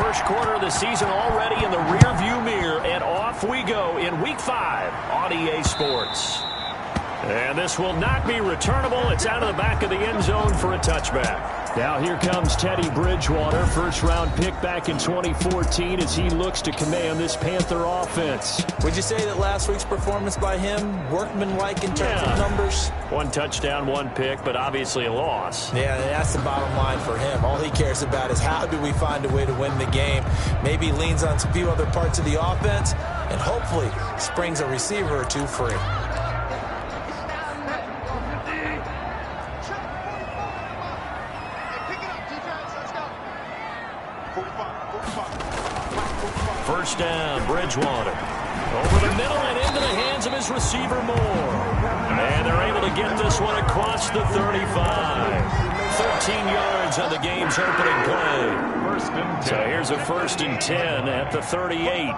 First quarter of the season already in the rearview mirror, and off we go in Week 5 on EA Sports. And this will not be returnable. It's out of the back of the end zone for a touchback. Now here comes Teddy Bridgewater, first-round pick back in 2014 as he looks to command this Panther offense. Would you say that last week's performance by him, workmanlike in terms of numbers? 1 touchdown, 1 pick, but obviously a loss. Yeah, that's the bottom line for him. All he cares about is how do we find a way to win the game. Maybe he leans on a few other parts of the offense and hopefully springs a receiver or two free. First down, Bridgewater. Over the middle and into the hands of his receiver, Moore. And they're able to get this one across the 35. 13 yards on the game's opening play. So here's a 1st and 10 at the 38.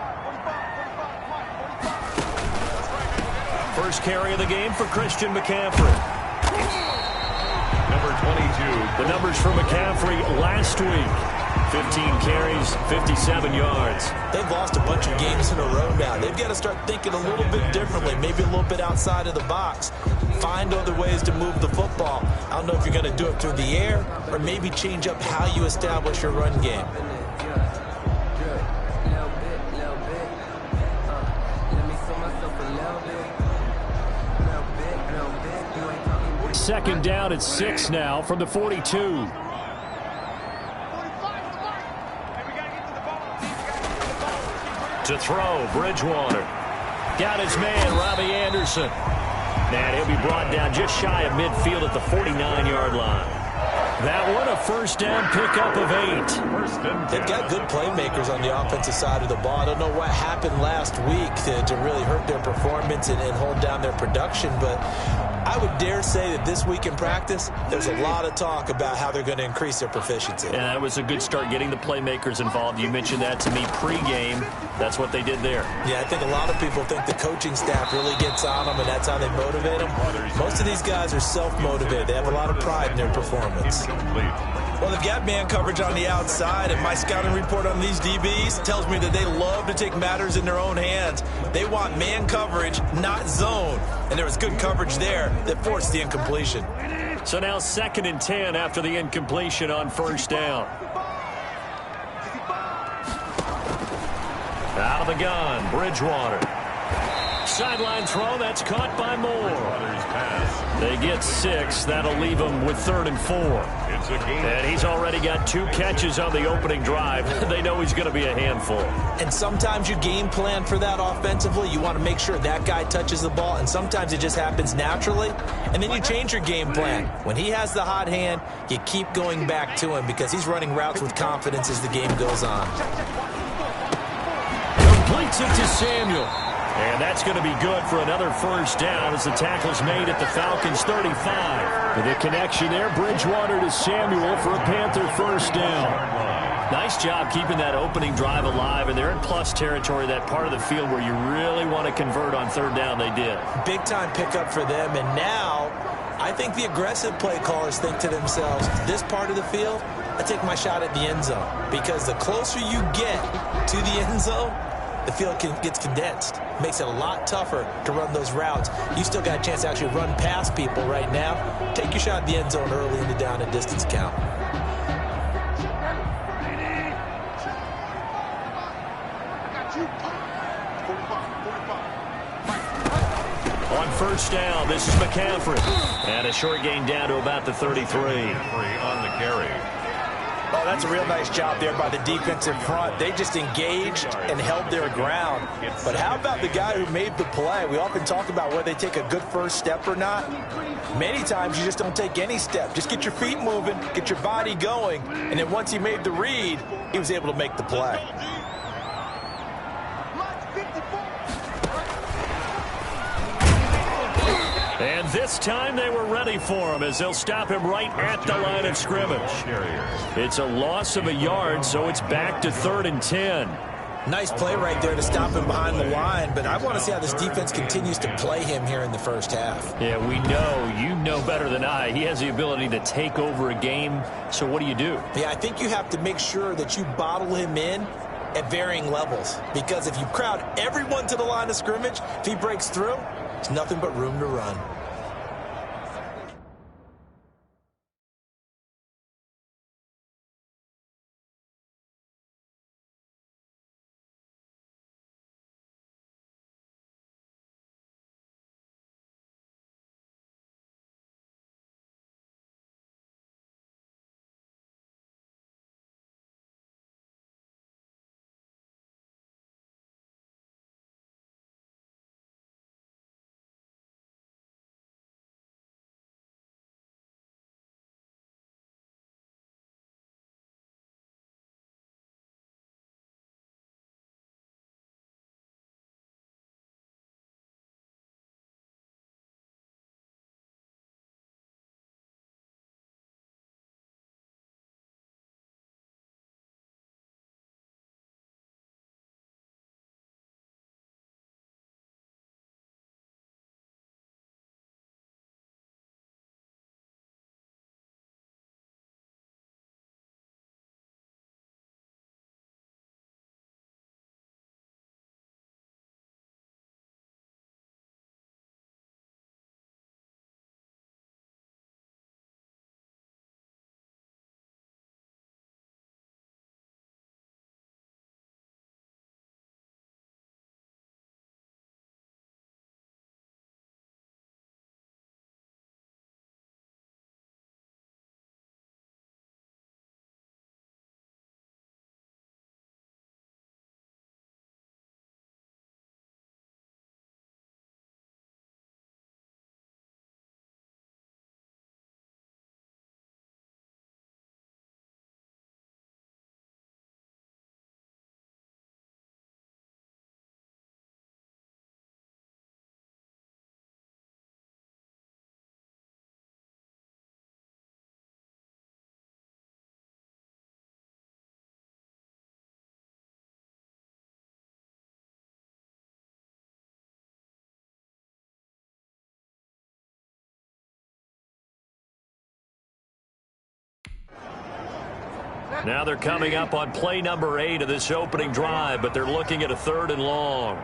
First carry of the game for Christian McCaffrey. Number 22. The numbers for McCaffrey last week. 15 carries, 57 yards. They've lost a bunch of games in a row now. They've got to start thinking a little bit differently, maybe a little bit outside of the box. Find other ways to move the football. I don't know if you're going to do it through the air or maybe change up how you establish your run game. Second down at 6 now from the 42. To throw, Bridgewater. Got his man, Robbie Anderson. And he'll be brought down just shy of midfield at the 49-yard line. That one a first down pickup of 8. They've got good playmakers on the offensive side of the ball. I don't know what happened last week to really hurt their performance and hold down their production, but I would dare say that this week in practice, there's a lot of talk about how they're going to increase their proficiency. And that was a good start getting the playmakers involved. You mentioned that to me pregame. That's what they did there. Yeah, I think a lot of people think the coaching staff really gets on them, and that's how they motivate them. Most of these guys are self-motivated. They have a lot of pride in their performance. Well, they've got man coverage on the outside, and my scouting report on these DBs tells me that they love to take matters in their own hands. They want man coverage, not zone. And there was good coverage there that forced the incompletion. So now 2nd and 10 after the incompletion on first down. Out of the gun, Bridgewater. Sideline throw, that's caught by Moore. They get 6. That'll leave them with 3rd and 4. And he's already got 2 catches on the opening drive. They know he's going to be a handful. And sometimes you game plan for that offensively. You want to make sure that guy touches the ball, and sometimes it just happens naturally. And then you change your game plan. When he has the hot hand, you keep going back to him because he's running routes with confidence as the game goes on. Completes it to Samuel. And that's going to be good for another first down as the tackle's made at the Falcons' 35. With a connection there, Bridgewater to Samuel for a Panther first down. Nice job keeping that opening drive alive, and they're in plus territory, that part of the field where you really want to convert on 3rd down. They did. Big-time pickup for them, and now I think the aggressive play callers think to themselves, this part of the field, I take my shot at the end zone. Because the closer you get to the end zone, the field gets condensed. Makes it a lot tougher to run those routes. You still got a chance to actually run past people right now. Take your shot at the end zone early in the down and distance count. On first down, this is McCaffrey. And a short gain down to about the 33. On the carry. Oh, that's a real nice job there by the defensive front. They just engaged and held their ground. But how about the guy who made the play? We often talk about whether they take a good first step or not. Many times you just don't take any step. Just get your feet moving, get your body going, and then once he made the read, he was able to make the play. And this time they were ready for him as they'll stop him right at the line of scrimmage. It's a loss of a yard, so it's back to 3rd and 10. Nice play right there to stop him behind the line, but I want to see how this defense continues to play him here in the first half. Yeah, we know. You know better than I. He has the ability to take over a game, so what do you do? Yeah, I think you have to make sure that you bottle him in at varying levels, because if you crowd everyone to the line of scrimmage, if he breaks through, there's nothing but room to run. Now they're coming up on play number 8 of this opening drive, but they're looking at a 3rd and long.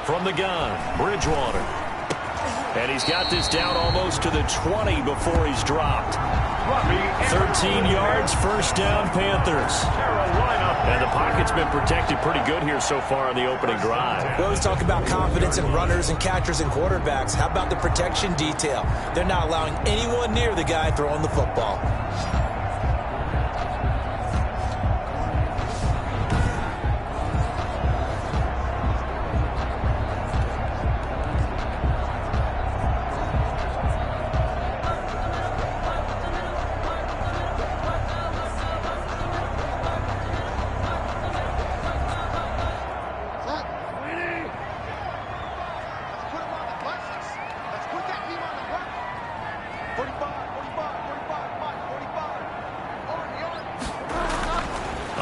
From the gun, Bridgewater. And he's got this down almost to the 20 before he's dropped. 13 yards, first down, Panthers. And the pocket's been protected pretty good here so far in the opening drive. We always talk about confidence in runners and catchers and quarterbacks. How about the protection detail? They're not allowing anyone near the guy throwing the football.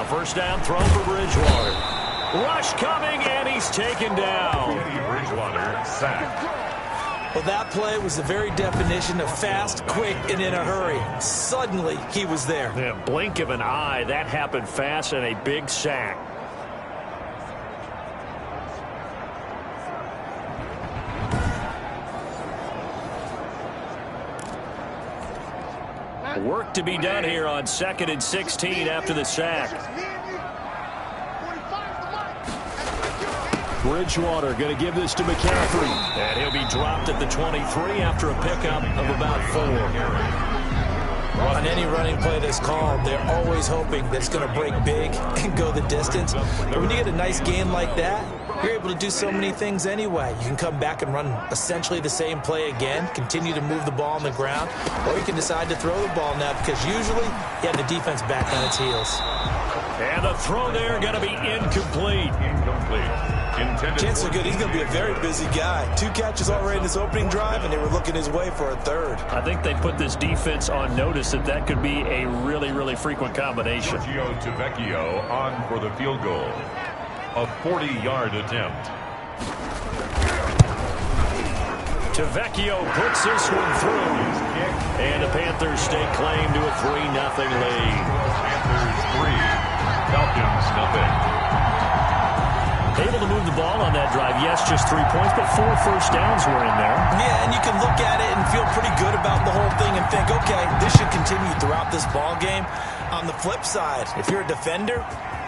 First down throw for Bridgewater. Rush coming, and he's taken down. Bridgewater sacked. Well, that play was the very definition of fast, quick, and in a hurry. Suddenly, he was there. Yeah, blink of an eye, that happened fast, and a big sack. Work to be done here on 2nd and 16 after the sack. Bridgewater going to give this to McCaffrey. And he'll be dropped at the 23 after a pickup of about 4. On any running play that's called, they're always hoping that it's going to break big and go the distance. But when you get a nice game like that, you're able to do so many things anyway. You can come back and run essentially the same play again, continue to move the ball on the ground, or you can decide to throw the ball now because usually you have the defense back on its heels. And the throw there going to be incomplete. Chances are good he's going to be a very busy guy. 2 catches already in this opening drive, and they were looking his way for a third. I think they put this defense on notice that could be a really, really frequent combination. Sergio Tavecchio on for the field goal. A 40-yard attempt. Tavecchio puts this one through. And the Panthers stake claim to a 3-0 lead. Panthers 3, Falcons 0. Able to move the ball on that drive. Yes, just 3 points, but 4 first downs were in there. Yeah, and you can look at it and feel pretty good about the whole thing and think, okay, this should continue throughout this ball game. On the flip side, if you're a defender,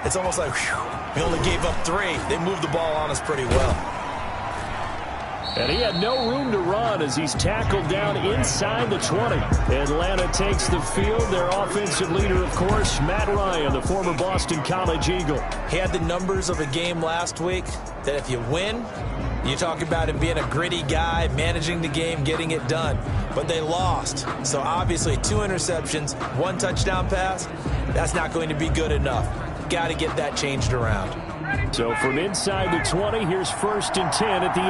it's almost like, whew, we only gave up 3. They moved the ball on us pretty well. And he had no room to run as he's tackled down inside the 20. Atlanta takes the field. Their offensive leader, of course, Matt Ryan, the former Boston College Eagle. He had the numbers of a game last week that if you win, you talk about him being a gritty guy, managing the game, getting it done. But they lost. So obviously 2 interceptions, 1 touchdown pass, that's not going to be good enough. Got to get that changed around. So from inside the 20, here's 1st and 10 at the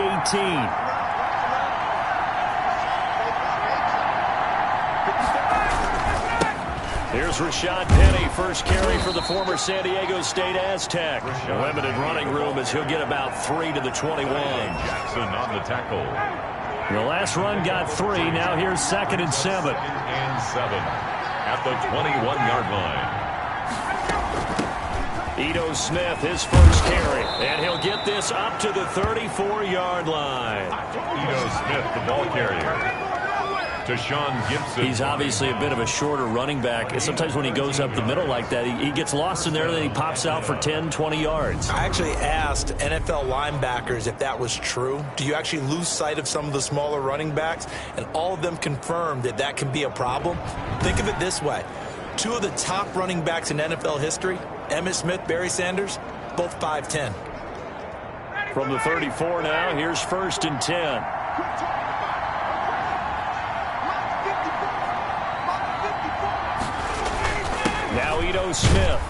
18. Here's Rashad Penny, first carry for the former San Diego State Aztec. Limited running room as he'll get about 3 to the 21. Jackson on the tackle. The last run got 3. Now here's 2nd and 7. 2nd and 7 at the 21-yard line. Ito Smith, his first carry, and he'll get this up to the 34-yard line. Ito Smith, the ball carrier. To Sean Gibson. He's obviously a bit of a shorter running back. Sometimes when he goes up the middle like that, he gets lost in there, and then he pops out for 10, 20 yards. I actually asked NFL linebackers if that was true. Do you actually lose sight of some of the smaller running backs? And all of them confirmed that that can be a problem. Think of it this way. 2 of the top running backs in NFL history, Emmitt Smith, Barry Sanders, both 5'10". From the 34 now, here's 1st and 10. Now Ito Smith.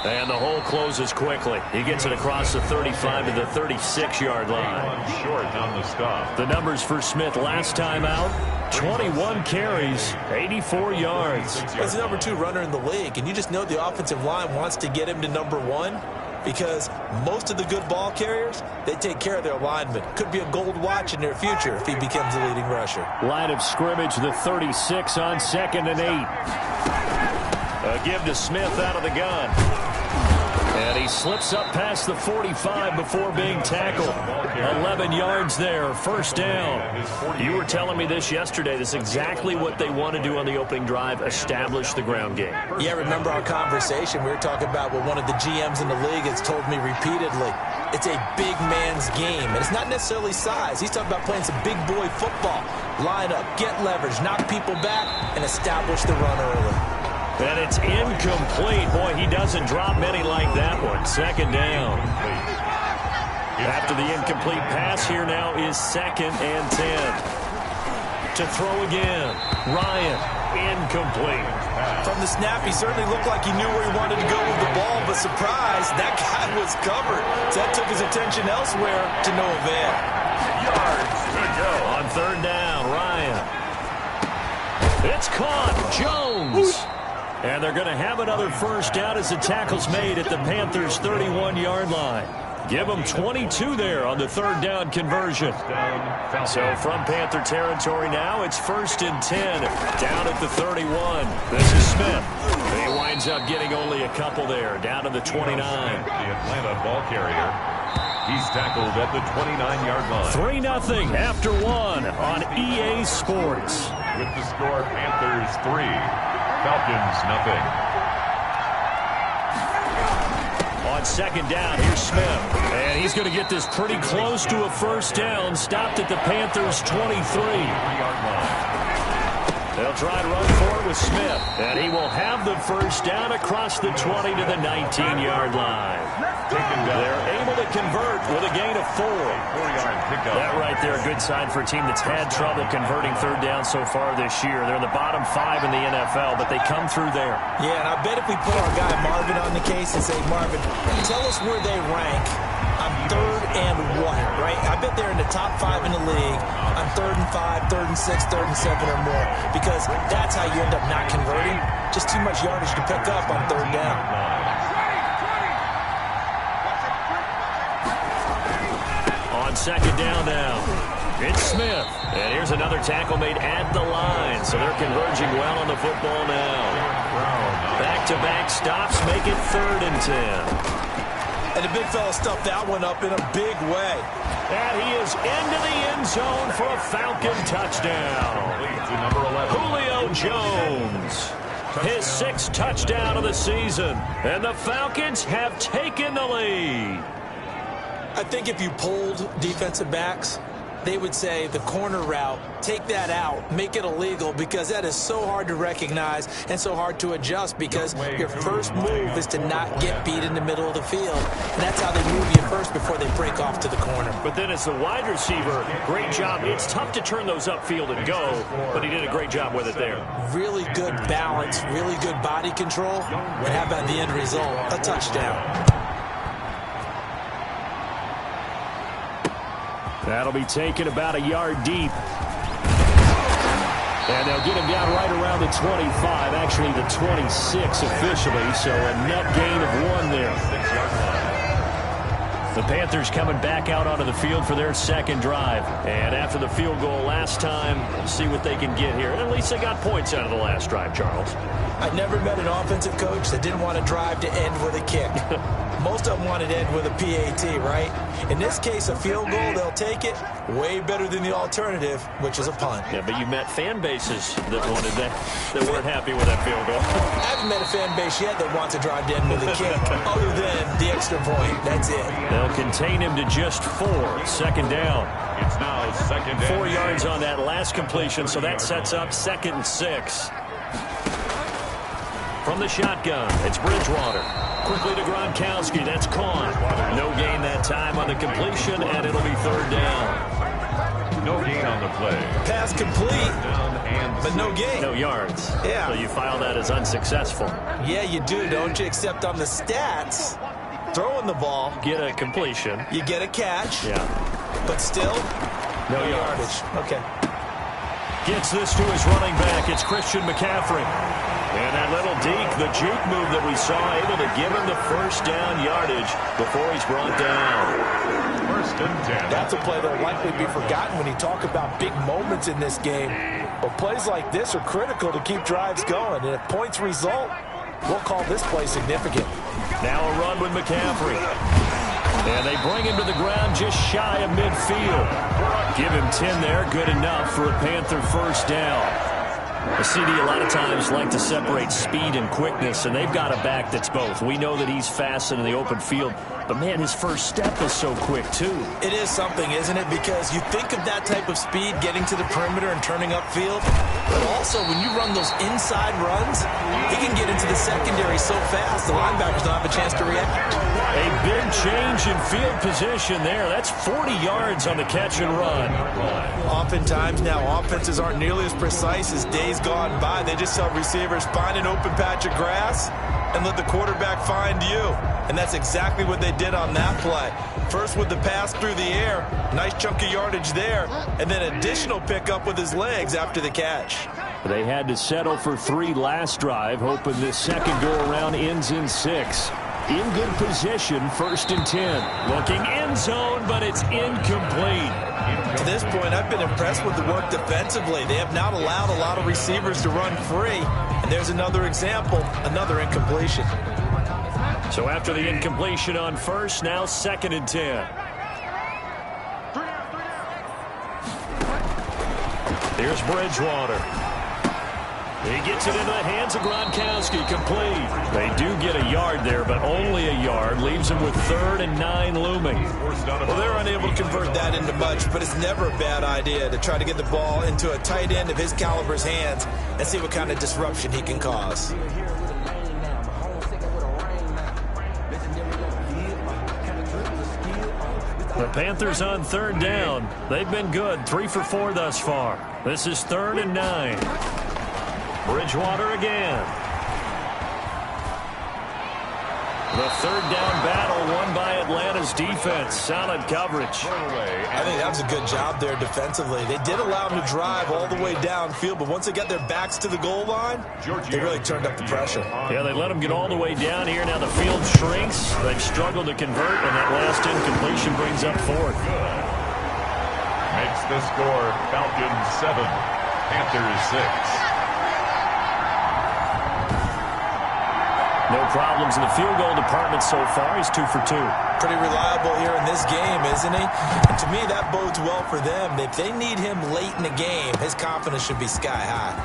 And the hole closes quickly. He gets it across the 35 to the 36-yard line. Short on the stop. The numbers for Smith last time out, 21 carries, 84 yards. He's the number 2 runner in the league, and you just know the offensive line wants to get him to number 1 because most of the good ball carriers, they take care of their linemen. Could be a gold watch in their future if he becomes the leading rusher. Line of scrimmage, the 36 on 2nd and 8. A give to Smith out of the gun. And he slips up past the 45 before being tackled. 11 yards there, 1st down. You were telling me this yesterday. This is exactly what they want to do on the opening drive, establish the ground game. Yeah, remember our conversation? We were talking about what one of the GMs in the league has told me repeatedly. It's a big man's game, and it's not necessarily size. He's talking about playing some big boy football. Line up, get leverage, knock people back, and establish the run early. And it's incomplete. Boy, he doesn't drop many like that one. 2nd down. After the incomplete pass, here now is 2nd and 10. To throw again. Ryan, incomplete. From the snap, he certainly looked like he knew where he wanted to go with the ball, but surprise, that guy was covered. So that took his attention elsewhere to no avail. Yards to go. On 3rd down, Ryan. It's caught. Jones. And they're going to have another 1st down as the tackle's made at the Panthers' 31-yard line. Give them 22 there on the 3rd down conversion. So from Panther territory now, it's 1st and 10 down at the 31. This is Smith. He winds up getting only a couple there, down to the 29. The Atlanta ball carrier. He's tackled at the 29-yard line. 3-0 after 1 on EA Sports. With the score, Panthers 3, Falcons 0. On 2nd down, here's Smith. And he's going to get this pretty close to a 1st down. Stopped at the Panthers' 23-yard line. They'll try to run for it with Smith. And he will have the 1st down across the 20 to the 19-yard line. They're able to convert with a gain of 4. That right there, a good sign for a team that's had trouble converting 3rd down so far this year. They're in the bottom 5 in the NFL, but they come through there. Yeah, and I bet if we put our guy Marvin on the case and say, Marvin, tell us where they rank on on 3rd and 1, right? I bet they're in the top 5 in the league on 3rd and 5, 3rd and 6, 3rd and 7 or more, because that's how you end up not converting. Just too much yardage to pick up on 3rd down. On 2nd down now, it's Smith. And here's another tackle made at the line. So they're converging well on the football now. Back-to-back stops make it 3rd and 10. And the big fella stuffed that one up in a big way. And he is into the end zone for a Falcon touchdown. Number 11. Julio Jones. His 6th touchdown of the season. And the Falcons have taken the lead. I think if you polled defensive backs, they would say the corner route, take that out, make it illegal, because that is so hard to recognize and so hard to adjust, because your first move is to not get beat in the middle of the field. And that's how they move you first before they break off to the corner. But then as the wide receiver, great job. It's tough to turn those upfield and go, but he did a great job with it there. Really good balance, really good body control, and how about the end result? A touchdown. That'll be taken about a yard deep. And they'll get him down right around the 25, actually the 26 officially, so a net gain of 1 there. The Panthers coming back out onto the field for their 2nd drive. And after the field goal last time, we'll see what they can get here. At least they got points out of the last drive, Charles. I never met an offensive coach that didn't want to drive to end with a kick. Most of them wanted to end with a PAT, right? In this case, a field goal, they'll take it. Way better than the alternative, which is a punt. Yeah, but you met fan bases that wanted that weren't happy with that field goal. I haven't met a fan base yet that wants to drive to end with a kick, other than the extra point. That's it. They'll contain him to just 4. 2nd down. It's now 2nd down. 4 yards on that last completion, so that sets up 2nd and 6. From the shotgun, it's Bridgewater. Quickly to Gronkowski. That's caught. No gain that time on the completion, and it'll be 3rd down. No gain on the play. Pass complete, but no gain. No yards. Yeah. So you file that as unsuccessful. Yeah, you do, don't you? Except on the stats, throwing the ball, Get a completion. you get a catch, Yeah. but still, No yards. Okay. Gets this to his running back. It's Christian McCaffrey. And that little deke, the juke move that we saw, able to give him the 1st down yardage before he's brought down. 1st and 10. That's a play that'll likely be forgotten when you talk about big moments in this game. But plays like this are critical to keep drives going. And if points result, we'll call this play significant. Now a run with McCaffrey. And they bring him to the ground just shy of midfield. Give him 10 there, good enough for a Panther 1st down. The CD a lot of times like to separate speed and quickness, and they've got a back that's both. We know that he's fast in the open field, but man, his first step is so quick too. It is something, isn't it? Because you think of that type of speed getting to the perimeter and turning upfield, but also when you run those inside runs, he can get into the secondary so fast the linebackers don't have a chance to react. A big change in field position there. That's 40 yards on the catch and run. Oftentimes now offenses aren't nearly as precise as days gone by. They just tell receivers, find an open patch of grass and let the quarterback find you. And that's exactly what they did on that play. First with the pass through the air, nice chunk of yardage there, and then additional pickup with his legs after the catch. They had to settle for 3 last drive, hoping this second go-around ends in 6. In good position, 1st and 10. Looking end zone, but it's incomplete. To this point, I've been impressed with the work defensively. They have not allowed a lot of receivers to run free. And there's another example, another incompletion. So after the incompletion on 1st, now 2nd and 10. Here's Bridgewater. He gets it into the hands of Gronkowski, complete. They do get a yard there, but only a yard. Leaves him with 3rd and 9 looming. Well, they're unable to convert that into much, but it's never a bad idea to try to get the ball into a tight end of his caliber's hands and see what kind of disruption he can cause. The Panthers on 3rd down. They've been good, 3 for 4 thus far. This is 3rd and 9. Bridgewater again. The third down battle won by Atlanta's defense. Solid coverage. I think that was a good job there defensively. They did allow them to drive all the way downfield, but once they got their backs to the goal line, they really turned up the pressure. Yeah, they let them get all the way down here. Now the field shrinks. They've struggled to convert, and that last incompletion brings up fourth. Makes the score Falcons 7, Panthers 6. No problems in the field goal department so far. He's 2 for 2. Pretty reliable here in this game, isn't he? And to me, that bodes well for them. If they need him late in the game, his confidence should be sky high.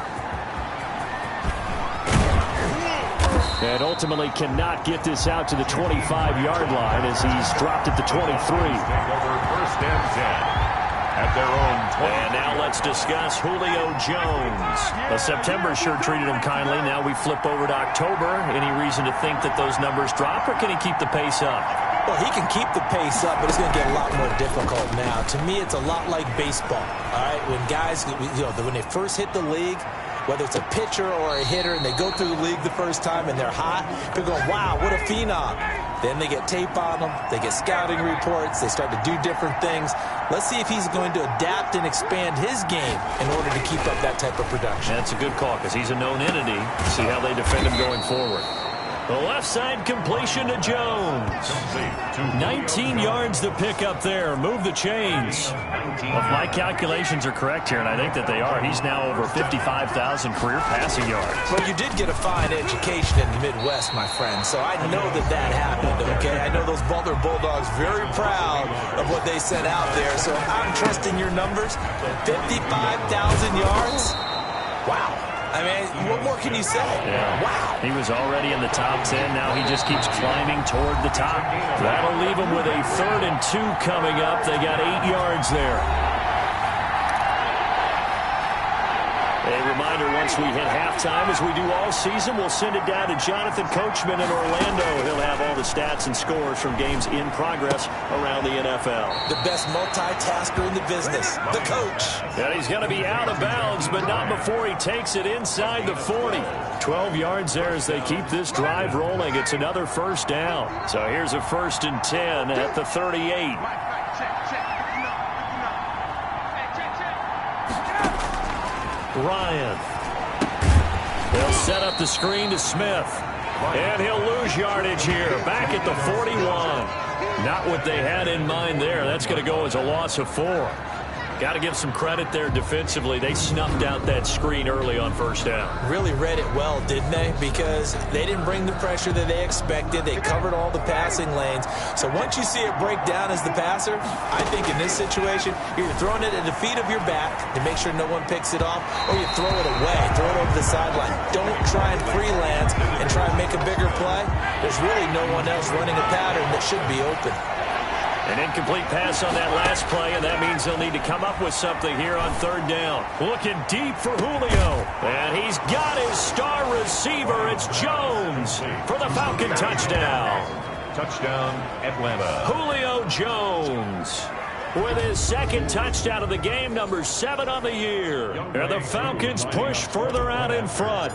And ultimately cannot get this out to the 25-yard line as he's dropped at the 23. Over first and 10. At their own 20. And now let's discuss Julio Jones. September sure treated him kindly. Now we flip over to October. Any reason to think that those numbers drop, or can he keep the pace up? Well, he can keep the pace up, but it's going to get a lot more difficult now. To me, it's a lot like baseball. All right, when guys, when they first hit the league, whether it's a pitcher or a hitter, and they go through the league the first time and they're hot, they're going, wow, what a phenom. Then they get tape on them, they get scouting reports, they start to do different things. Let's see if he's going to adapt and expand his game in order to keep up that type of production. That's a good call because he's a known entity. See how they defend him going forward. The left side completion to Jones. 19 yards to pick up there. Move the chains. Well, if my calculations are correct here, and I think that they are, he's now over 55,000 career passing yards. Well, you did get a fine education in the Midwest, my friend, so I know that happened, okay? I know those Butler Bulldogs very proud of what they sent out there, so I'm trusting your numbers. 55,000 yards? Wow. I mean, what more can you say? Yeah. Wow. He was already in the top 10. Now he just keeps climbing toward the top. That'll leave him with a 3rd and 2 coming up. They got 8 yards there. A reminder, once we hit halftime, as we do all season, we'll send it down to Jonathan Coachman in Orlando. He'll have all the stats and scores from games in progress around the NFL. The best multitasker in the business, the coach. And he's going to be out of bounds, but not before he takes it inside the 40. 12 yards there as they keep this drive rolling. It's another first down. So here's a 1st and 10 at the 38. Ryan. They'll set up the screen to Smith. And he'll lose yardage here. Back at the 41. Not what they had in mind there. That's going to go as a loss of 4. Got to give some credit there defensively. They snuffed out that screen early on first down. Really read it well, didn't they? Because they didn't bring the pressure that they expected. They covered all the passing lanes. So once you see it break down as the passer, I think in this situation, you're throwing it at the feet of your back to make sure no one picks it off, or you throw it away, throw it over the sideline. Don't try and freelance and try and make a bigger play. There's really no one else running a pattern that should be open. An incomplete pass on that last play, and that means they'll need to come up with something here on 3rd down. Looking deep for Julio. And he's got his star receiver. It's Jones for the Falcon touchdown. Touchdown, Atlanta. Julio Jones with his 2nd touchdown of the game, number 7 on the year. And the Falcons push further out in front.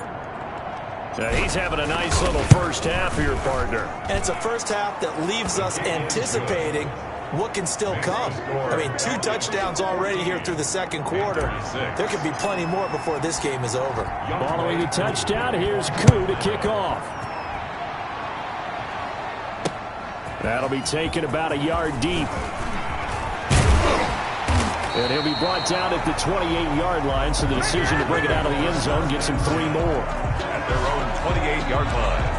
He's having a nice little first half here, partner. And it's a first half that leaves us anticipating what can still come. I mean, 2 touchdowns already here through the 2nd quarter. There could be plenty more before this game is over. Following the touchdown, here's Koo to kick off. That'll be taken about a yard deep. And he'll be brought down at the 28-yard line, so the decision to bring it out of the end zone gets him 3 more. At their own 28-yard line.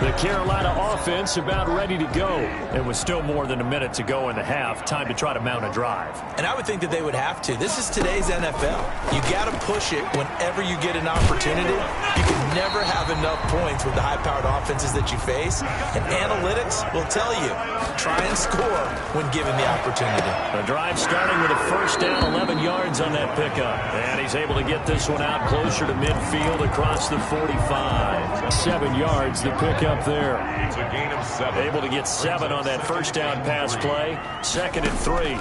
The Carolina offense about ready to go. It was still more than a minute to go in the half. Time to try to mount a drive. And I would think that they would have to. This is today's NFL. You got to push it whenever you get an opportunity. You can never have enough points with the high-powered offenses that you face. And analytics will tell you, try and score when given the opportunity. The drive starting with a first down, 11 yards on that pickup. And he's able to get this one out closer to midfield across the 45. 7 yards, the pickup there. It's a gain of 7. Able to get 7 on that first down pass play. 2nd and 3.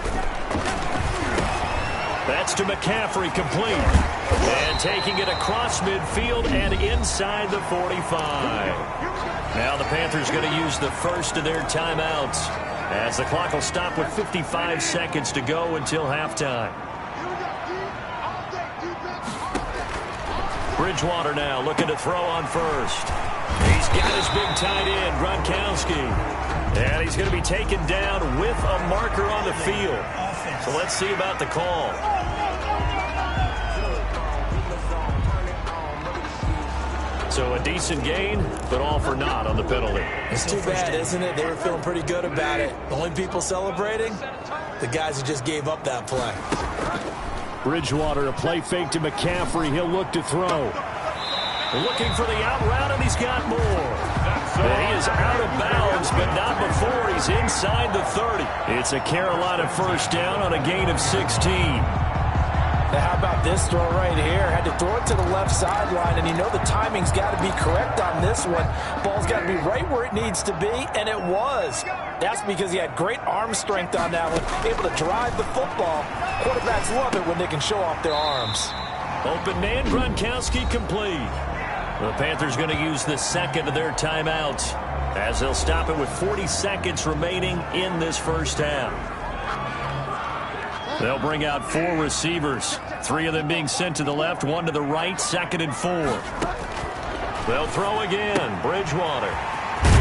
That's to McCaffrey, complete. And taking it across midfield and inside the 45. Now the Panthers going to use the first of their timeouts, as the clock will stop with 55 seconds to go until halftime. Bridgewater now looking to throw on first. He's got his big tight end, Gronkowski. And he's going to be taken down with a marker on the field. So let's see about the call. So a decent gain, but all for naught on the penalty. It's too bad, isn't it? They were feeling pretty good about it. The only people celebrating, the guys who just gave up that play. Bridgewater, a play fake to McCaffrey. He'll look to throw. Looking for the out route, and he's got more. And he is out of bounds, but not before he's inside the 30. It's a Carolina first down on a gain of 16. Now, how about this throw right here? Had to throw it to the left sideline, and you know the timing's got to be correct on this one. Ball's got to be right where it needs to be, and it was. That's because he had great arm strength on that one, able to drive the football. Quarterbacks love it when they can show off their arms. Open man, Gronkowski complete. The Panthers going to use the second of their timeouts, as they'll stop it with 40 seconds remaining in this first half. They'll bring out 4 receivers, 3 of them being sent to the left, 1 to the right, 2nd and 4. They'll throw again. Bridgewater.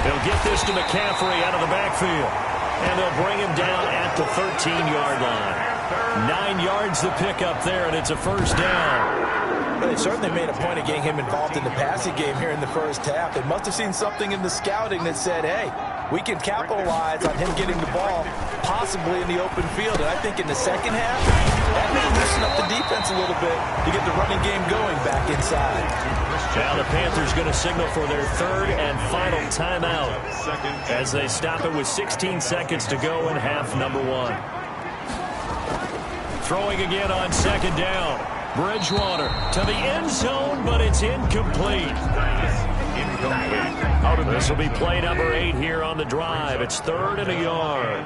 They'll get this to McCaffrey out of the backfield, and they'll bring him down at the 13-yard line. 9 yards to pick up there, and it's a first down. They certainly made a point of getting him involved in the passing game here in the first half. They must have seen something in the scouting that said, hey, we can capitalize on him getting the ball possibly in the open field. And I think in the second half, that may loosen up the defense a little bit to get the running game going back inside. Now the Panthers going to signal for their third and final timeout as they stop it with 16 seconds to go in half number 1. Throwing again on second down. Bridgewater to the end zone, but it's incomplete. This will be play number 8 here on the drive. It's 3rd and a yard.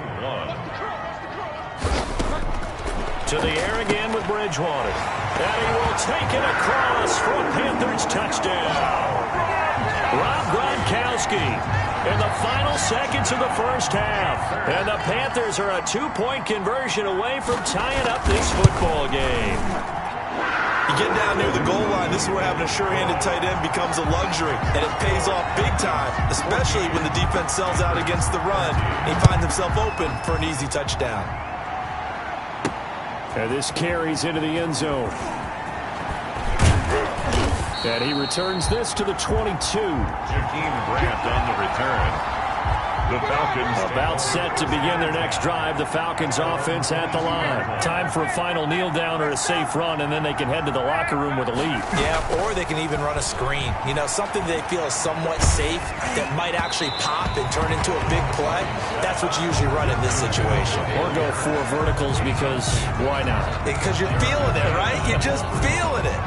To the air again with Bridgewater. And he will take it across for a Panthers touchdown. Rob Gronkowski in the final seconds of the first half. And the Panthers are a 2-point conversion away from tying up this football game. You get down near the goal line, this is where having a sure-handed tight end becomes a luxury, and it pays off big time, especially when the defense sells out against the run, and he finds himself open for an easy touchdown. And this carries into the end zone. And he returns this to the 22. Jakeem Grant on the return. The Falcons about set to begin their next drive. The Falcons offense at the line. Time for a final kneel down or a safe run, and then they can head to the locker room with a lead. Yeah, or they can even run a screen. You know, something they feel is somewhat safe that might actually pop and turn into a big play. That's what you usually run in this situation. Or go 4 verticals because why not? Because you're feeling it, right? You're just feeling it.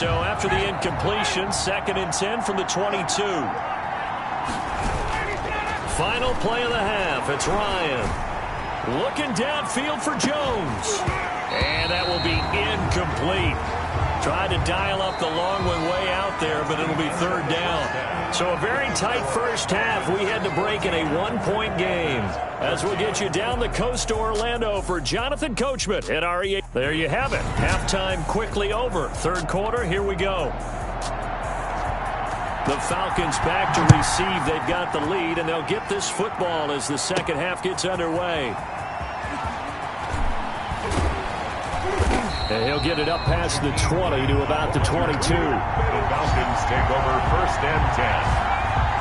So after the incompletion, 2nd and 10 from the 22. Final play of the half. It's Ryan looking downfield for Jones. And that will be incomplete. Tried to dial up the long one way out there, but it'll be 3rd down. So a very tight first half. We had to break in a 1-point game. As we'll get you down the coast to Orlando for Jonathan Coachman at REA. There you have it. Halftime quickly over. 3rd quarter, here we go. The Falcons back to receive. They've got the lead, and they'll get this football as the second half gets underway. And he'll get it up past the 20 to about the 22. The Falcons take over 1st and 10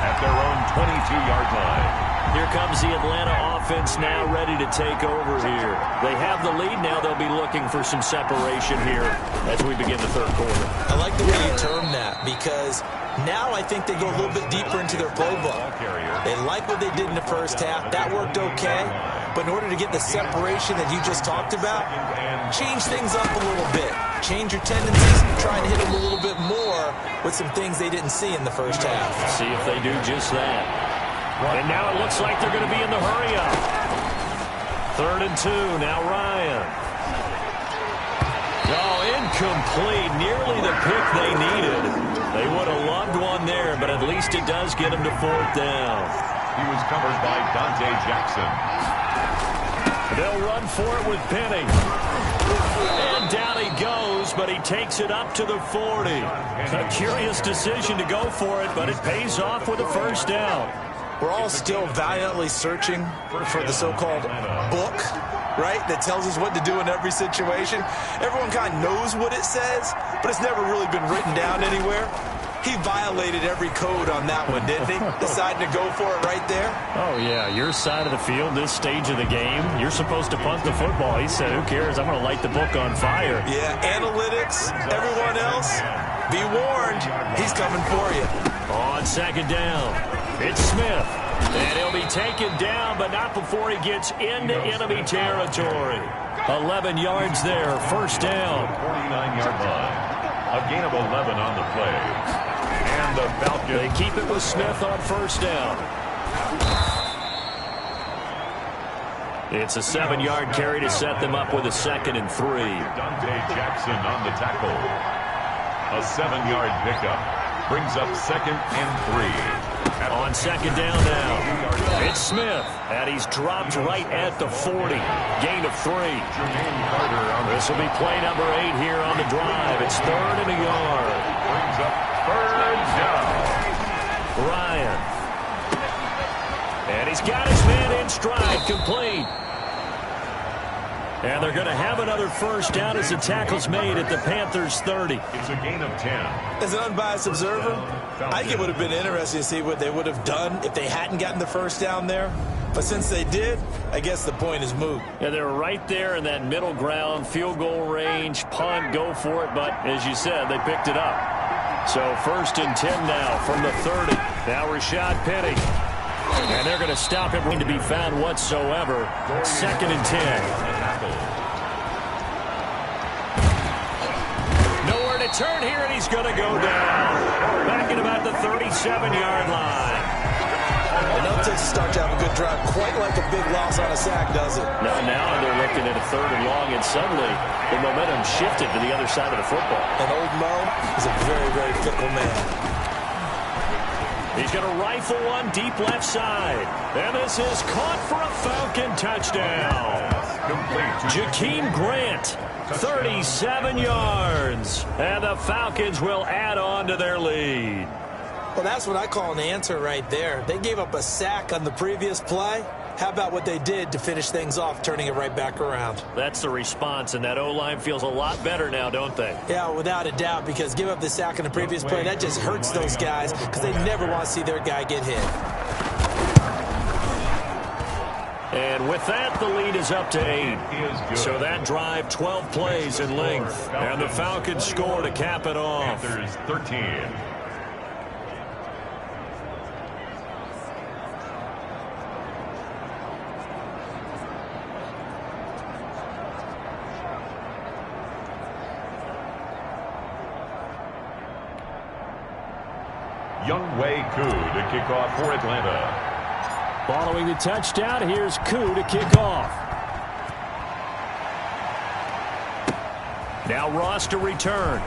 at their own 22-yard line. Here comes the Atlanta offense now ready to take over here. They have the lead now. They'll be looking for some separation here as we begin the 3rd quarter. I like the way you term that because now I think they go a little bit deeper into their playbook. They like what they did in the first half. That worked okay. But in order to get the separation that you just talked about, change things up a little bit. Change your tendencies, try and hit them a little bit more with some things they didn't see in the first half. See if they do just that. And now it looks like they're going to be in the hurry-up. 3rd and 2. Now Ryan. Oh, incomplete. Nearly the pick they needed. They would have loved one there, but at least it does get them to 4th down. He was covered by Dante Jackson. They'll run for it with Penny. And down he goes, but he takes it up to the 40. A curious decision to go for it, but it pays off with a 1st down. We're all still valiantly searching for the so-called book, right, that tells us what to do in every situation. Everyone kind of knows what it says, but it's never really been written down anywhere. He violated every code on that one, didn't he? Deciding to go for it right there. Oh, yeah. Your side of the field, this stage of the game, you're supposed to punt the football. He said, who cares? I'm going to light the book on fire. Yeah, analytics, everyone else, be warned. He's coming for you. On 2nd down, it's Smith. And he'll be taken down, but not before he gets into enemy territory. 11 yards there, 1st down. 49-yard line. A gain of 11 on the play. And the Falcons. They keep it with Smith on 1st down. It's a 7-yard carry to set them up with a 2nd and 3. Dante Jackson on the tackle. A 7-yard pickup. Brings up 2nd and 3. On 2nd down now, it's Smith, and he's dropped right at the 40. Gain of 3. This will be play number 8 here on the drive. It's 3rd and a yard. Brings up 3rd down. Ryan. And he's got his man in stride, complete. And they're going to have another 1st down as the tackle's made at the Panthers' 30. It's a gain of 10. As an unbiased observer, I think it would have been interesting to see what they would have done if they hadn't gotten the 1st down there. But since they did, I guess the point is moot. Yeah, they were right there in that middle ground, field goal range, punt, go for it. But as you said, they picked it up. So 1st and 10 now from the 30. Now Rashad Penny. And they're going to stop him to be found whatsoever. 2nd and 10. Nowhere to turn here, and he's going to go down. Back at about the 37-yard line. Enough to start to have a good drive, quite like a big loss on a sack, does it? Now they're looking at a 3rd and long, and suddenly the momentum shifted to the other side of the football. And old Mo is a very, very fickle man. He's going to rifle one deep left side. And this is caught for a Falcon touchdown. Jakeem Grant, 37 yards. And the Falcons will add on to their lead. Well, that's what I call an answer right there. They gave up a sack on the previous play. How about what they did to finish things off, turning it right back around? That's the response, and that O-line feels a lot better now, don't they? Yeah, without a doubt, because give up the sack in the previous play, that just hurts those guys because they never want to see their guy get hit. And with that, the lead is up to 8. So that drive, 12 plays in length. And the Falcons score to cap it off. Panthers 13. Younghoe Koo to kick off for Atlanta. Following the touchdown, here's Koo to kick off. Now Ross to return.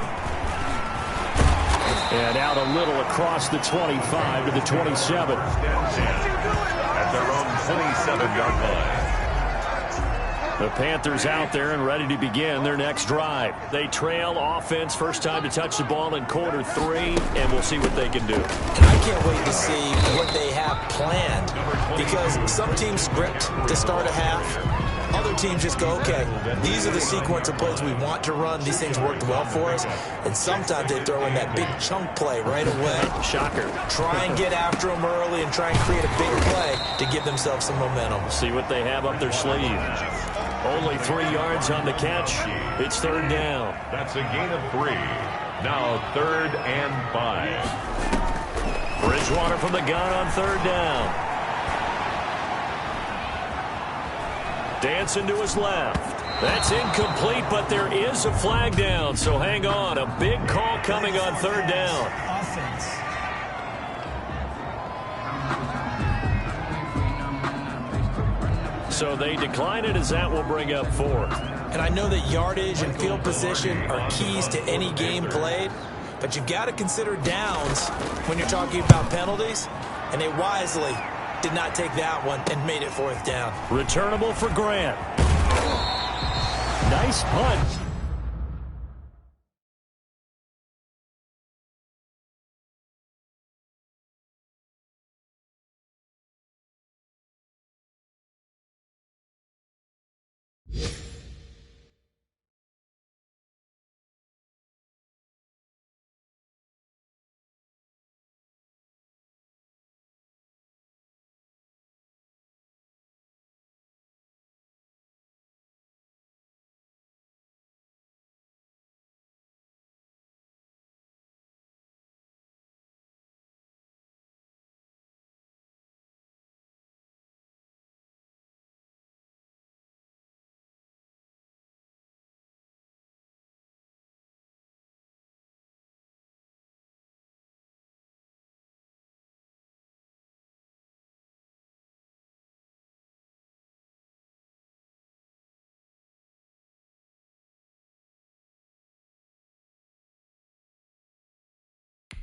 And out a little across the 25 to the 27. At their own 27-yard line. The Panthers out there and ready to begin their next drive. They trail offense, first time to touch the ball in quarter 3, and we'll see what they can do. I can't wait to see what they have planned, because some teams script to start a half. Other teams just go, okay, these are the sequence of plays we want to run. These things worked well for us. And sometimes they throw in that big chunk play right away. Shocker. Try and get after them early and try and create a big play to give themselves some momentum. See what they have up their sleeve. Only 3 yards on the catch. It's 3rd down. That's a gain of 3. Now 3rd and 5. Bridgewater from the gun on 3rd down. Dancing to his left. That's incomplete, but there is a flag down, so hang on. A big call coming on 3rd down. so they decline it as that will bring up 4th. And I know that yardage and field position are keys to any game played, but you've got to consider downs when you're talking about penalties, and they wisely did not take that one and made it 4th down. Returnable for Grant. Nice punt.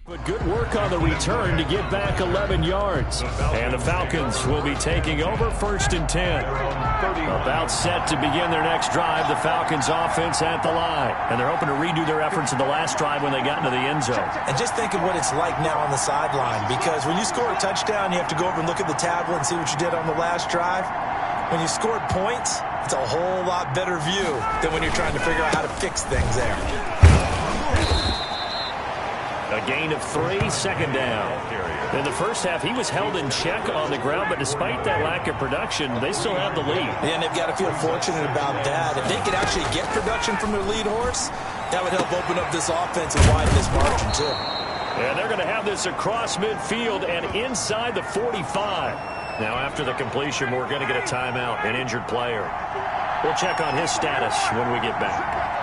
But good work on the return to get back 11 yards. And the Falcons will be taking over 1st and 10. About set to begin their next drive, the Falcons offense at the line. And they're hoping to redo their efforts in the last drive when they got into the end zone. And just think of what it's like now on the sideline, because when you score a touchdown, you have to go over and look at the tablet and see what you did on the last drive. When you scored points, it's a whole lot better view than when you're trying to figure out how to fix things there. A gain of 3, 2nd down. In the first half, he was held in check on the ground, but despite that lack of production, they still have the lead. Yeah, and they've got to feel fortunate about that. If they could actually get production from their lead horse, that would help open up this offense and widen this margin, too. And they're going to have this across midfield and inside the 45. Now, after the completion, we're going to get a timeout, an injured player. We'll check on his status when we get back.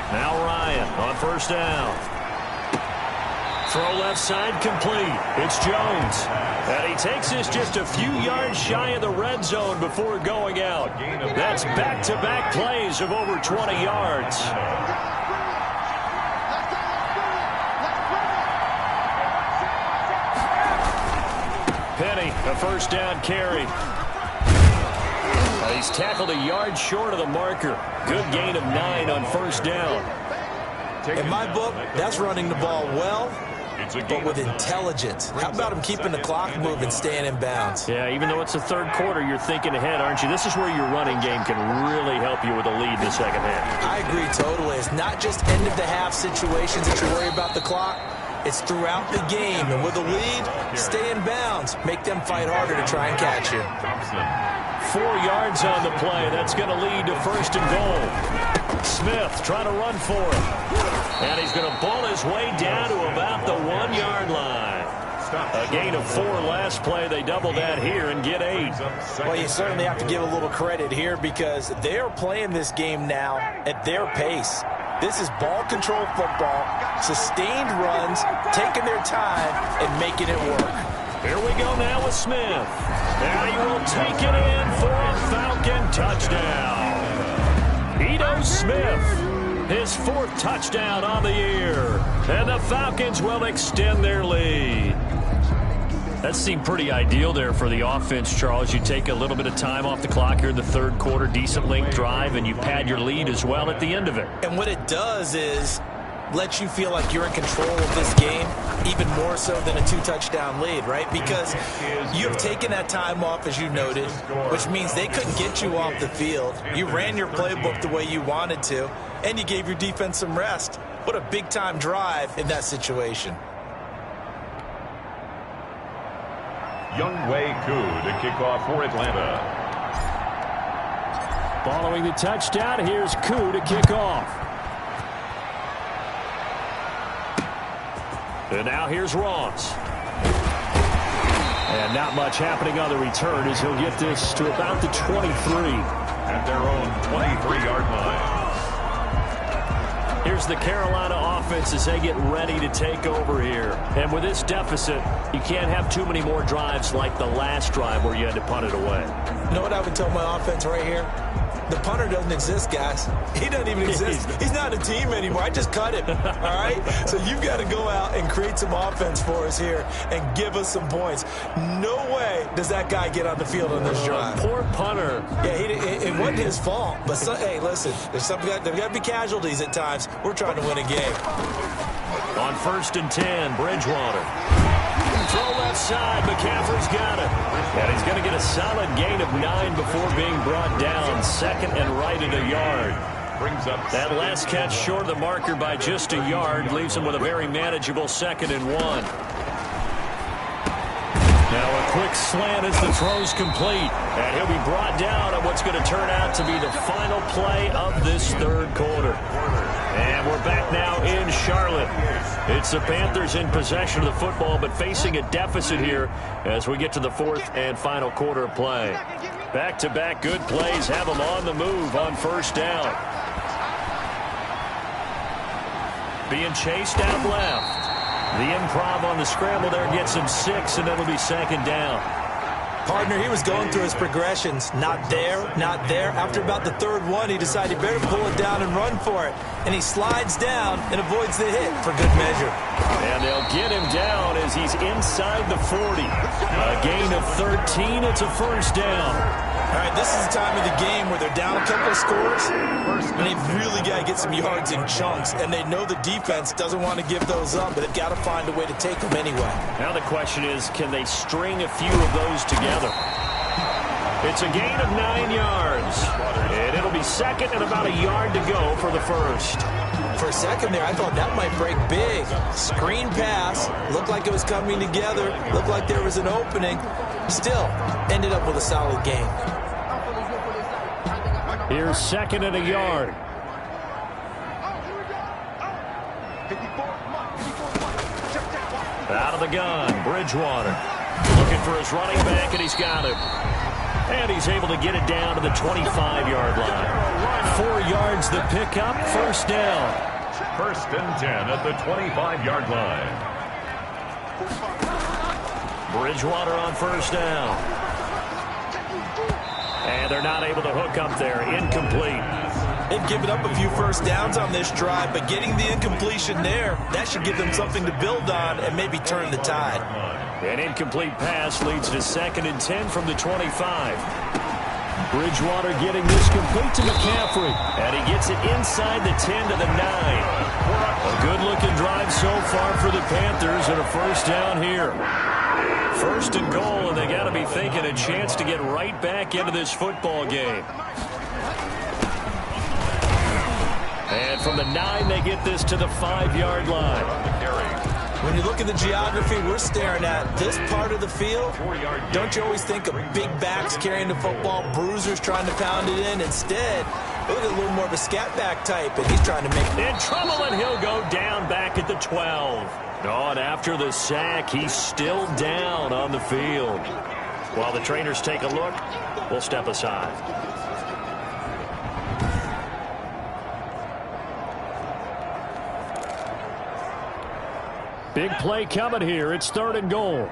Now Ryan on 1st down. Throw left side complete. It's Jones. And he takes this just a few yards shy of the red zone before going out. That's back-to-back plays of over 20 yards. Penny, a 1st down carry. He's tackled a yard short of the marker. Good gain of 9 on 1st down. In my book, that's running the ball well, but with intelligence. How about him keeping the clock moving, staying in bounds? Yeah, even though it's the 3rd quarter, you're thinking ahead, aren't you? This is where your running game can really help you with a lead in the 2nd half. I agree totally. It's not just end-of-the-half situations that you worry about the clock. It's throughout the game. And with a lead, stay in bounds. Make them fight harder to try and catch you. 4 yards on the play. That's going to lead to 1st and goal. Smith trying to run for it. And he's going to ball his way down to about the 1-yard line. A gain of 4 last play. They double that here and get 8. Well, you certainly have to give a little credit here because they're playing this game now at their pace. This is ball control football, sustained runs, taking their time and making it work. Here we go now with Smith. And he will take it in for a Falcon touchdown. Ito Smith, his 4th touchdown on the year. And the Falcons will extend their lead. That seemed pretty ideal there for the offense, Charles. You take a little bit of time off the clock here in the 3rd quarter, decent length drive, and you pad your lead as well at the end of it. And what it does is let you feel like you're in control of this game, even more so than a 2-touchdown lead, right? Because you've taken that time off, as you noted, which means they couldn't get you off the field. You ran your playbook the way you wanted to, and you gave your defense some rest. What a big-time drive in that situation. Younghoe Koo to kick off for Atlanta. Following the touchdown, here's Koo to kick off. And now here's Ross. And not much happening on the return as he'll get this to about the 23. At their own 23-yard line. Here's the Carolina offense as they get ready to take over here. And with this deficit, you can't have too many more drives like the last drive where you had to punt it away. You know what I would tell my offense right here? The punter doesn't exist, guys. He doesn't even exist. He's not a team anymore. I just cut him, all right? So you've got to go out and create some offense for us here and give us some points. No way does that guy get on the field on this drive. Poor punter. Yeah, it wasn't his fault. But, hey, listen, there's got to be casualties at times. We're trying to win a game. On 1st and 10, Bridgewater. Throw left side. McCaffrey's got it. And he's going to get a solid gain of 9 before being brought down. 2nd and right at a yard. Brings up that last catch short of the marker by just a yard. Leaves him with a very manageable 2nd and 1. Now a quick slant as the throw's complete. And he'll be brought down at what's going to turn out to be the final play of this 3rd quarter. And we're back now in Charlotte. It's the Panthers in possession of the football, but facing a deficit here as we get to the 4th and final quarter of play. Back-to-back good plays have them on the move on 1st down. Being chased out left. The improv on the scramble there gets him 6, and it'll be 2nd down. Partner, he was going through his progressions. Not there, not there. After about the 3rd one, he decided he better pull it down and run for it. And he slides down and avoids the hit for good measure. And they'll get him down as he's inside the 40. A gain of 13. It's a 1st down. All right, this is the time of the game where they're down a couple of scores, and they've really got to get some yards in chunks, and they know the defense doesn't want to give those up, but they've got to find a way to take them anyway. Now the question is, can they string a few of those together? It's a gain of 9 yards, and it'll be 2nd and about a yard to go for the 1st. For a second there, I thought that might break big. Screen pass, looked like it was coming together, looked like there was an opening. Still, ended up with a solid game. Here's 2nd and a yard. Out of the gun, Bridgewater. Looking for his running back, and he's got it. And he's able to get it down to the 25-yard line. 4 yards the pickup, 1st down. 1st and 10 at the 25-yard line. Bridgewater on 1st down. And they're not able to hook up there. Incomplete. They've given up a few 1st downs on this drive, but getting the incompletion there, that should give them something to build on and maybe turn the tide. An incomplete pass leads to 2nd and 10 from the 25. Bridgewater getting this complete to McCaffrey. And he gets it inside the 10 to the 9. A good-looking drive so far for the Panthers and a 1st down here. 1st and goal, and they got to be thinking a chance to get right back into this football game. And from the 9, they get this to the 5-yard line. When you look at the geography we're staring at, this part of the field, don't you always think of big backs carrying the football, bruisers trying to pound it in? Instead, look at a little more of a scat back type, and he's trying to make it. In trouble, and he'll go down back at the 12. Oh, and after the sack, he's still down on the field. While the trainers take a look, we'll step aside. Big play coming here. It's 3rd and goal.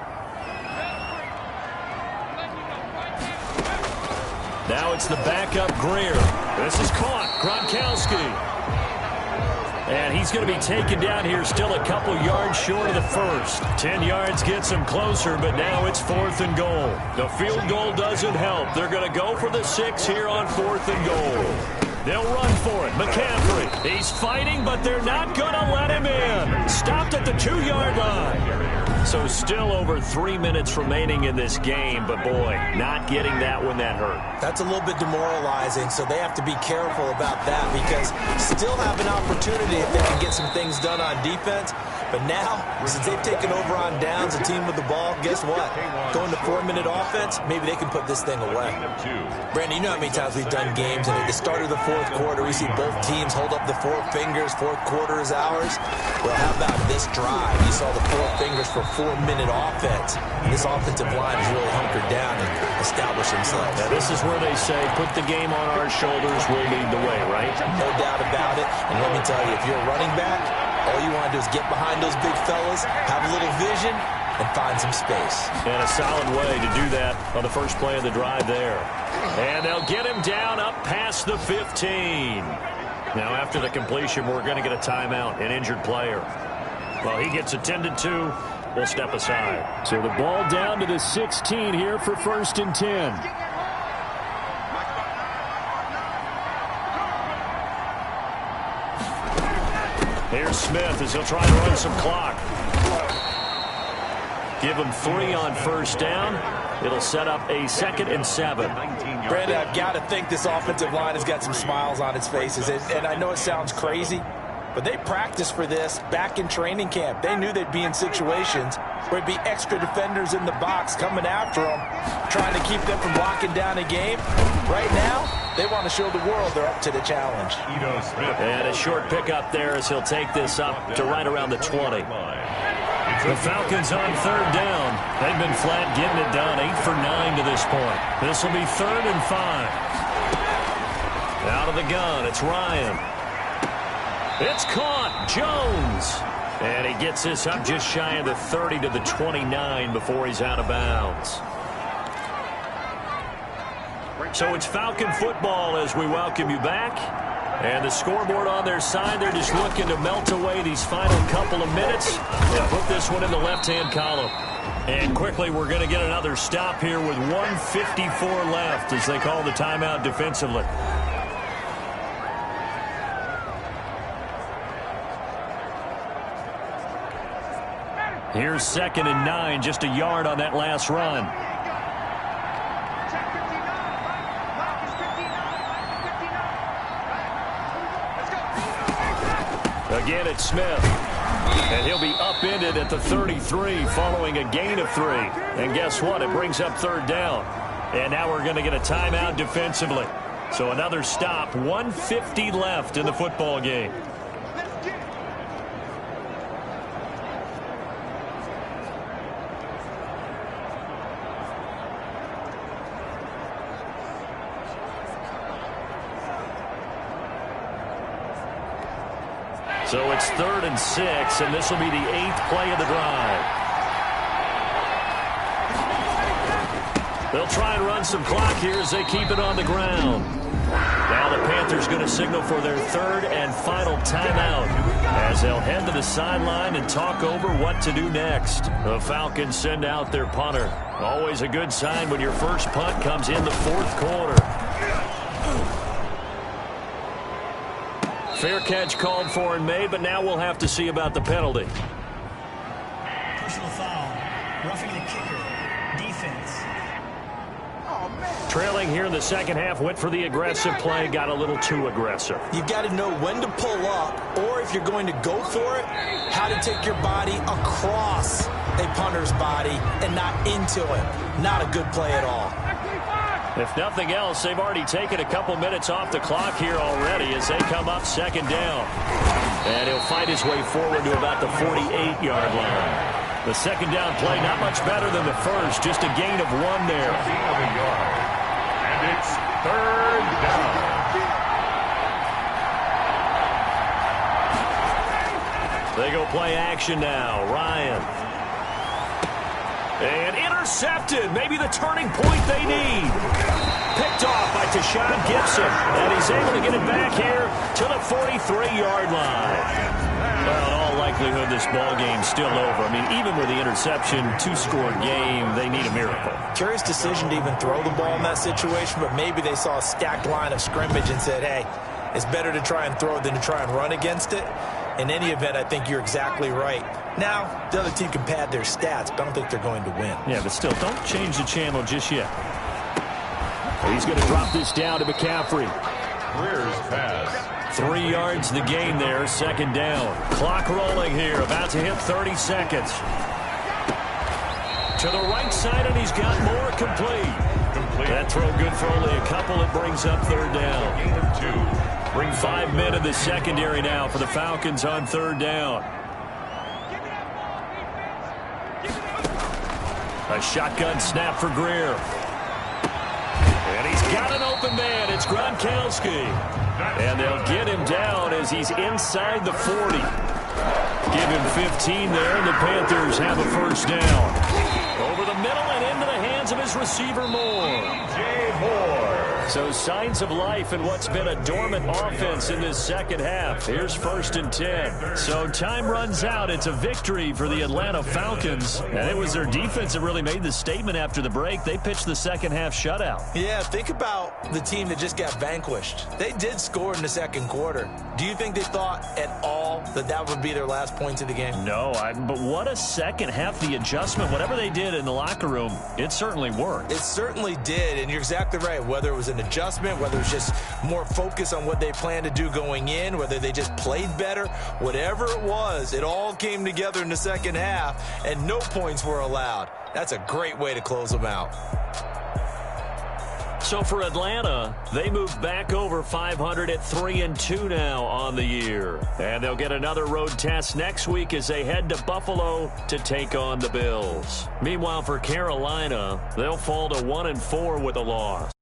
Now it's the backup Greer. This is caught. Gronkowski. And he's going to be taken down here still a couple yards short of the 1st. 10 yards gets him closer, but now it's 4th and goal. The field goal doesn't help. They're going to go for the 6 here on 4th and goal. They'll run for it. McCaffrey. He's fighting, but they're not going to let him in. Stopped at the 2-yard line. So still over 3 minutes remaining in this game, but boy, not getting that when that hurt. That's a little bit demoralizing, so they have to be careful about that because still have an opportunity if they can and get some things done on defense. But now, since they've taken over on downs, a team with the ball, guess what? Going to 4-minute offense, maybe they can put this thing away. Brandon, you know how many times we've done games, and at the start of the fourth quarter, we see both teams hold up the four fingers, fourth quarter is ours. Well, how about this drive? You saw the four fingers for 4-minute offense. And this offensive line has really hunkered down and established themselves. Now, this is where they say, put the game on our shoulders, we'll lead the way, right? No doubt about it. And let me tell you, if you're a running back, all you want to do is get behind those big fellas, have a little vision, and find some space. And a solid way to do that on the first play of the drive there. And they'll get him down up past the 15. Now, after the completion, we're going to get a timeout, an injured player. Well, he gets attended to. We'll step aside. So the ball down to the 16 here for 1st and 10. Here's Smith as he'll try to run some clock. Give him 3 on 1st down. It'll set up a 2nd and 7. Brandon, I've got to think this offensive line has got some smiles on its faces. And I know it sounds crazy, but they practiced for this back in training camp. They knew they'd be in situations where it'd be extra defenders in the box coming after them, trying to keep them from locking down a game. Right now, they want to show the world they're up to the challenge. And a short pickup there as he'll take this up to right around the 20. The Falcons on 3rd down. They've been flat getting it done, 8 for 9 to this point. This will be 3rd and 5. Out of the gun, it's Ryan. It's caught, Jones. And he gets this up just shy of the 30 to the 29 before he's out of bounds. So it's Falcon football as we welcome you back. And the scoreboard on their side, they're just looking to melt away these final couple of minutes and put this one in the left-hand column. And quickly, we're going to get another stop here with 1:54 left as they call the timeout defensively. Here's 2nd and 9, just a yard on that last run. Again, it's Smith. And he'll be upended at the 33 following a gain of 3. And guess what? It brings up 3rd down. And now we're going to get a timeout defensively. So another stop, 1:50 left in the football game. So it's 3rd and 6, and this will be the 8th play of the drive. They'll try and run some clock here as they keep it on the ground. Now the Panthers going to signal for their 3rd and final timeout as they'll head to the sideline and talk over what to do next. The Falcons send out their punter. Always a good sign when your first punt comes in the 4th quarter. Fair catch called for and made, but now we'll have to see about the penalty. Personal foul. Roughing the kicker. Defense. Trailing here in the second half, went for the aggressive play, got a little too aggressive. You've got to know when to pull up, or if you're going to go for it, how to take your body across a punter's body and not into him. Not a good play at all. If nothing else, they've already taken a couple minutes off the clock here already as they come up 2nd down. And he'll fight his way forward to about the 48-yard line. The 2nd down play, not much better than the first, just a gain of 1 there. And it's 3rd down. They go play action now. Ryan. And intercepted. Maybe the turning point they need. Picked off by Tashawn Gibson. And he's able to get it back here to the 43-yard line. Well, in all likelihood, this ball game's still over. I mean, even with the interception, 2-score game, they need a miracle. Curious decision to even throw the ball in that situation, but maybe they saw a stacked line of scrimmage and said, hey, it's better to try and throw than to try and run against it. In any event, I think you're exactly right. Now, the other team can pad their stats, but I don't think they're going to win. Yeah, but still, don't change the channel just yet. He's going to drop this down to McCaffrey. Greer's pass 3 yards the gain there, second down. Clock rolling here, about to hit 30 seconds. To the right side, and he's got more complete. That throw good for only a couple. It brings up third down. Bring 5 men in the secondary now for the Falcons on third down. A shotgun snap for Greer. And he's got an open man. It's Gronkowski. And they'll get him down as he's inside the 40. Give him 15 there, and the Panthers have a first down. Over the middle and into the hands of his receiver Moore. So signs of life in what's been a dormant offense in this second half. Here's 1st and 10. So time runs out. It's a victory for the Atlanta Falcons. And it was their defense that really made the statement after the break. They pitched the second half shutout. Yeah, think about the team that just got vanquished. They did score in the second quarter. Do you think they thought at all that that would be their last points of the game? No, but what a second half. The adjustment, whatever they did in the locker room, it certainly worked. It certainly did, and you're exactly right. Whether it was an adjustment, whether it was just more focus on what they planned to do going in, whether they just played better, whatever it was, it all came together in the second half, and no points were allowed. That's a great way to close them out. So for Atlanta, they move back over 500 at 3-2 now on the year. And they'll get another road test next week as they head to Buffalo to take on the Bills. Meanwhile, for Carolina, they'll fall to 1-4 with a loss.